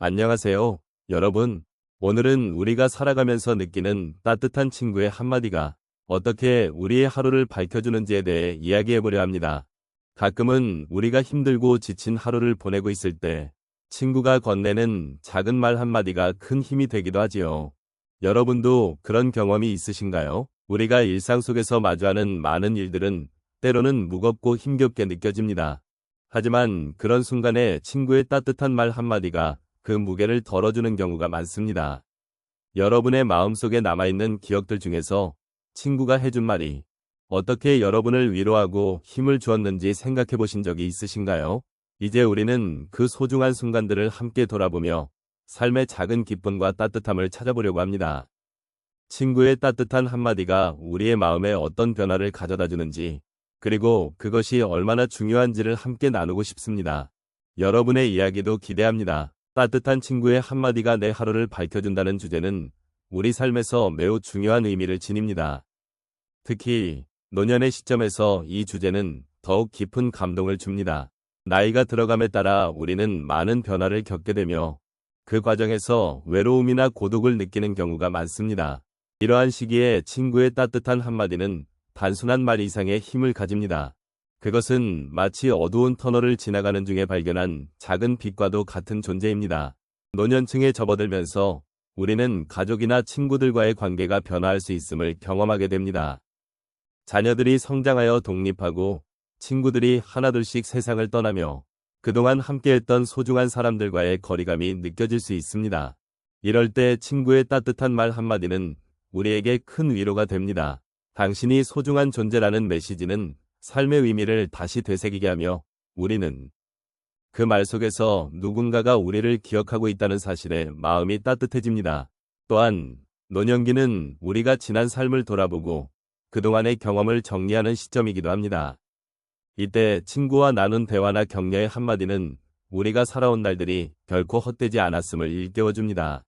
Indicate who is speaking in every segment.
Speaker 1: 안녕하세요, 여러분. 오늘은 우리가 살아가면서 느끼는 따뜻한 친구의 한마디가 어떻게 우리의 하루를 밝혀주는지에 대해 이야기해보려 합니다. 가끔은 우리가 힘들고 지친 하루를 보내고 있을 때 친구가 건네는 작은 말 한마디가 큰 힘이 되기도 하지요. 여러분도 그런 경험이 있으신가요? 우리가 일상 속에서 마주하는 많은 일들은 때로는 무겁고 힘겹게 느껴집니다. 하지만 그런 순간에 친구의 따뜻한 말 한마디가 그 무게를 덜어주는 경우가 많습니다. 여러분의 마음속에 남아있는 기억들 중에서 친구가 해준 말이 어떻게 여러분을 위로하고 힘을 주었는지 생각해 보신 적이 있으신가요? 이제 우리는 그 소중한 순간들을 함께 돌아보며 삶의 작은 기쁨과 따뜻함을 찾아보려고 합니다. 친구의 따뜻한 한마디가 우리의 마음에 어떤 변화를 가져다 주는지, 그리고 그것이 얼마나 중요한지를 함께 나누고 싶습니다. 여러분의 이야기도 기대합니다. 따뜻한 친구의 한마디가 내 하루를 밝혀준다는 주제는 우리 삶에서 매우 중요한 의미를 지닙니다. 특히 노년의 시점에서 이 주제는 더욱 깊은 감동을 줍니다. 나이가 들어감에 따라 우리는 많은 변화를 겪게 되며 그 과정에서 외로움이나 고독을 느끼는 경우가 많습니다. 이러한 시기에 친구의 따뜻한 한마디는 단순한 말 이상의 힘을 가집니다. 그것은 마치 어두운 터널을 지나가는 중에 발견한 작은 빛과도 같은 존재입니다. 노년층에 접어들면서 우리는 가족이나 친구들과의 관계가 변화할 수 있음을 경험하게 됩니다. 자녀들이 성장하여 독립하고 친구들이 하나둘씩 세상을 떠나며 그동안 함께했던 소중한 사람들과의 거리감이 느껴질 수 있습니다. 이럴 때 친구의 따뜻한 말 한마디는 우리에게 큰 위로가 됩니다. 당신이 소중한 존재라는 메시지는 삶의 의미를 다시 되새기게 하며 우리는 그 말 속에서 누군가가 우리를 기억하고 있다는 사실에 마음이 따뜻해집니다. 또한 노년기는 우리가 지난 삶을 돌아보고 그동안의 경험을 정리하는 시점이기도 합니다. 이때 친구와 나눈 대화나 격려의 한마디는 우리가 살아온 날들이 결코 헛되지 않았음을 일깨워줍니다.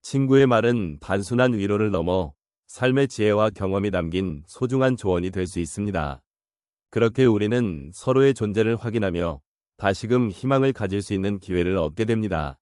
Speaker 1: 친구의 말은 단순한 위로를 넘어 삶의 지혜와 경험이 담긴 소중한 조언이 될 수 있습니다. 그렇게 우리는 서로의 존재를 확인하며 다시금 희망을 가질 수 있는 기회를 얻게 됩니다.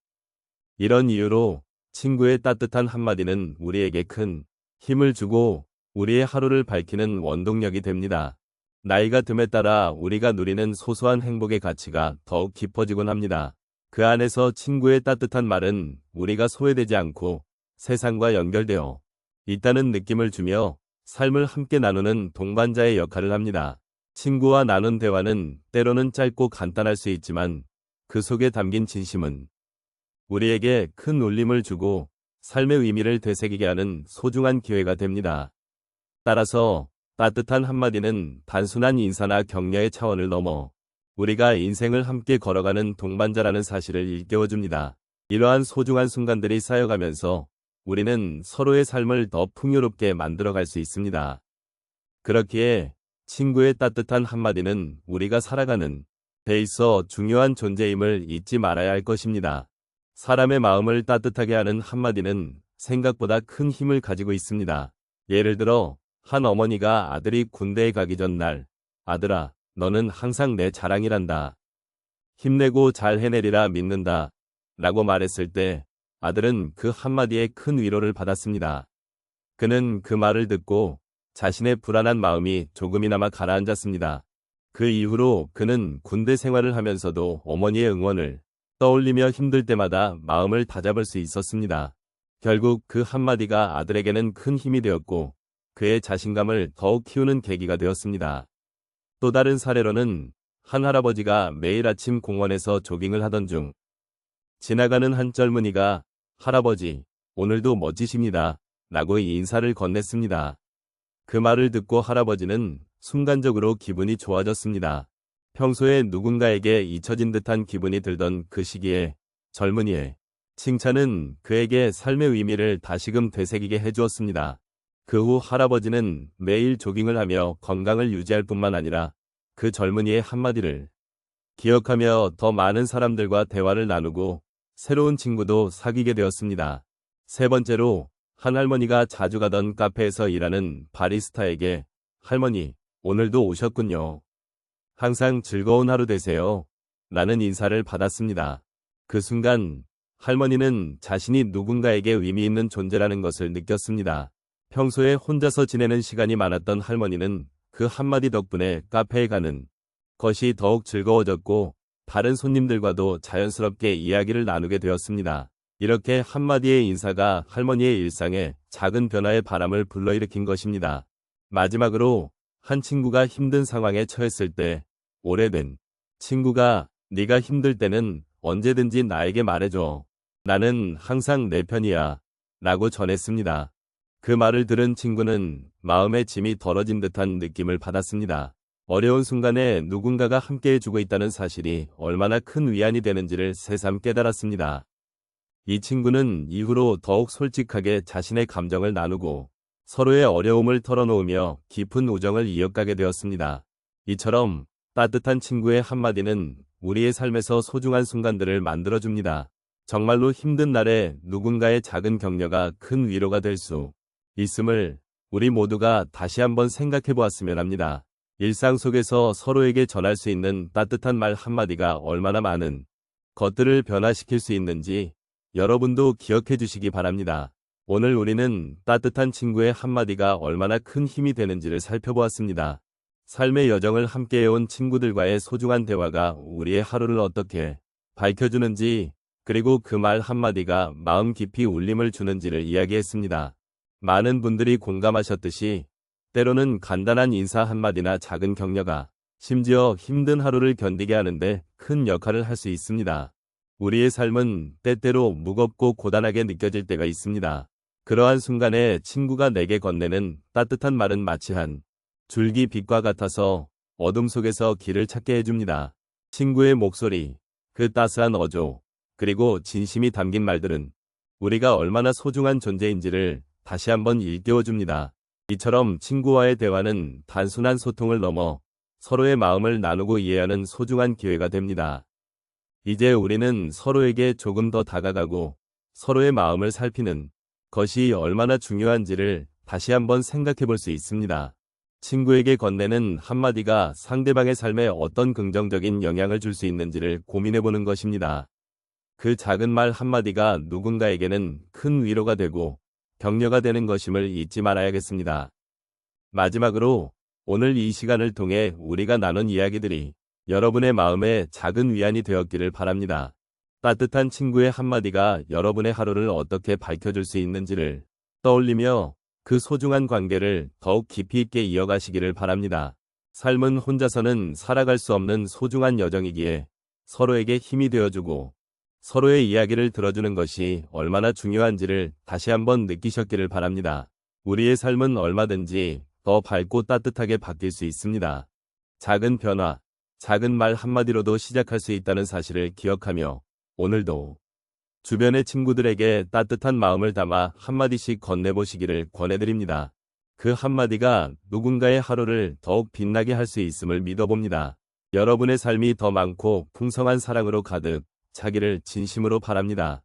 Speaker 1: 이런 이유로 친구의 따뜻한 한마디는 우리에게 큰 힘을 주고 우리의 하루를 밝히는 원동력이 됩니다. 나이가 듦에 따라 우리가 누리는 소소한 행복의 가치가 더욱 깊어지곤 합니다. 그 안에서 친구의 따뜻한 말은 우리가 소외되지 않고 세상과 연결되어 있다는 느낌을 주며 삶을 함께 나누는 동반자의 역할을 합니다. 친구와 나눈 대화는 때로는 짧고 간단할 수 있지만 그 속에 담긴 진심은 우리에게 큰 울림을 주고 삶의 의미를 되새기게 하는 소중한 기회가 됩니다. 따라서 따뜻한 한마디는 단순한 인사나 격려의 차원을 넘어 우리가 인생을 함께 걸어가는 동반자라는 사실을 일깨워줍니다. 이러한 소중한 순간들이 쌓여가면서 우리는 서로의 삶을 더 풍요롭게 만들어갈 수 있습니다. 그렇기에 친구의 따뜻한 한마디는 우리가 살아가는 데 있어 중요한 존재임을 잊지 말아야 할 것입니다. 사람의 마음을 따뜻하게 하는 한마디는 생각보다 큰 힘을 가지고 있습니다. 예를 들어 한 어머니가 아들이 군대에 가기 전날 아들아, 너는 항상 내 자랑이란다. 힘내고 잘 해내리라 믿는다. 라고 말했을 때 아들은 그 한마디에 큰 위로를 받았습니다. 그는 그 말을 듣고 자신의 불안한 마음이 조금이나마 가라앉았습니다. 그 이후로 그는 군대 생활을 하면서도 어머니의 응원을 떠올리며 힘들 때마다 마음을 다잡을 수 있었습니다. 결국 그 한마디가 아들에게는 큰 힘이 되었고 그의 자신감을 더욱 키우는 계기가 되었습니다. 또 다른 사례로는 한 할아버지가 매일 아침 공원에서 조깅을 하던 중 지나가는 한 젊은이가 할아버지, 오늘도 멋지십니다. 라고 인사를 건넸습니다. 그 말을 듣고 할아버지는 순간적으로 기분이 좋아졌습니다. 평소에 누군가에게 잊혀진 듯한 기분이 들던 그 시기에 젊은이의 칭찬은 그에게 삶의 의미를 다시금 되새기게 해주었습니다. 그 후 할아버지는 매일 조깅을 하며 건강을 유지할 뿐만 아니라 그 젊은이의 한마디를 기억하며 더 많은 사람들과 대화를 나누고 새로운 친구도 사귀게 되었습니다. 세 번째로 한 할머니가 자주 가던 카페에서 일하는 바리스타에게 할머니, 오늘도 오셨군요. 항상 즐거운 하루 되세요. 라는 인사를 받았습니다. 그 순간 할머니는 자신이 누군가에게 의미 있는 존재라는 것을 느꼈습니다. 평소에 혼자서 지내는 시간이 많았던 할머니는 그 한마디 덕분에 카페에 가는 것이 더욱 즐거워졌고 다른 손님들과도 자연스럽게 이야기를 나누게 되었습니다. 이렇게 한마디의 인사가 할머니의 일상에 작은 변화의 바람을 불러일으킨 것입니다. 마지막으로 한 친구가 힘든 상황에 처했을 때 오래된 친구가 네가 힘들 때는 언제든지 나에게 말해줘. 나는 항상 내 편이야. 라고 전했습니다. 그 말을 들은 친구는 마음의 짐이 덜어진 듯한 느낌을 받았습니다. 어려운 순간에 누군가가 함께해주고 있다는 사실이 얼마나 큰 위안이 되는지를 새삼 깨달았습니다. 이 친구는 이후로 더욱 솔직하게 자신의 감정을 나누고 서로의 어려움을 털어놓으며 깊은 우정을 이어가게 되었습니다. 이처럼 따뜻한 친구의 한마디는 우리의 삶에서 소중한 순간들을 만들어줍니다. 정말로 힘든 날에 누군가의 작은 격려가 큰 위로가 될 수 있음을 우리 모두가 다시 한번 생각해 보았으면 합니다. 일상 속에서 서로에게 전할 수 있는 따뜻한 말 한마디가 얼마나 많은 것들을 변화시킬 수 있는지 여러분도 기억해 주시기 바랍니다. 오늘 우리는 따뜻한 친구의 한마디가 얼마나 큰 힘이 되는지를 살펴보았습니다. 삶의 여정을 함께해온 친구들과의 소중한 대화가 우리의 하루를 어떻게 밝혀주는지, 그리고 그 말 한마디가 마음 깊이 울림을 주는지를 이야기했습니다. 많은 분들이 공감하셨듯이 때로는 간단한 인사 한마디나 작은 격려가 심지어 힘든 하루를 견디게 하는데 큰 역할을 할 수 있습니다. 우리의 삶은 때때로 무겁고 고단하게 느껴질 때가 있습니다. 그러한 순간에 친구가 내게 건네는 따뜻한 말은 마치 한 줄기 빛과 같아서 어둠 속에서 길을 찾게 해줍니다. 친구의 목소리, 그 따스한 어조, 그리고 진심이 담긴 말들은 우리가 얼마나 소중한 존재인지를 다시 한번 일깨워줍니다. 이처럼 친구와의 대화는 단순한 소통을 넘어 서로의 마음을 나누고 이해하는 소중한 기회가 됩니다. 이제 우리는 서로에게 조금 더 다가가고 서로의 마음을 살피는 것이 얼마나 중요한지를 다시 한번 생각해 볼 수 있습니다. 친구에게 건네는 한마디가 상대방의 삶에 어떤 긍정적인 영향을 줄 수 있는지를 고민해 보는 것입니다. 그 작은 말 한마디가 누군가에게는 큰 위로가 되고 격려가 되는 것임을 잊지 말아야겠습니다. 마지막으로 오늘 이 시간을 통해 우리가 나눈 이야기들이 여러분의 마음에 작은 위안이 되었기를 바랍니다. 따뜻한 친구의 한마디가 여러분의 하루를 어떻게 밝혀줄 수 있는지를 떠올리며 그 소중한 관계를 더욱 깊이 있게 이어가시기를 바랍니다. 삶은 혼자서는 살아갈 수 없는 소중한 여정이기에 서로에게 힘이 되어주고 서로의 이야기를 들어주는 것이 얼마나 중요한지를 다시 한번 느끼셨기를 바랍니다. 우리의 삶은 얼마든지 더 밝고 따뜻하게 바뀔 수 있습니다. 작은 변화, 작은 말 한마디로도 시작할 수 있다는 사실을 기억하며 오늘도 주변의 친구들에게 따뜻한 마음을 담아 한마디씩 건네보시기를 권해드립니다. 그 한마디가 누군가의 하루를 더욱 빛나게 할 수 있음을 믿어봅니다. 여러분의 삶이 더 많고 풍성한 사랑으로 가득 차기를 진심으로 바랍니다.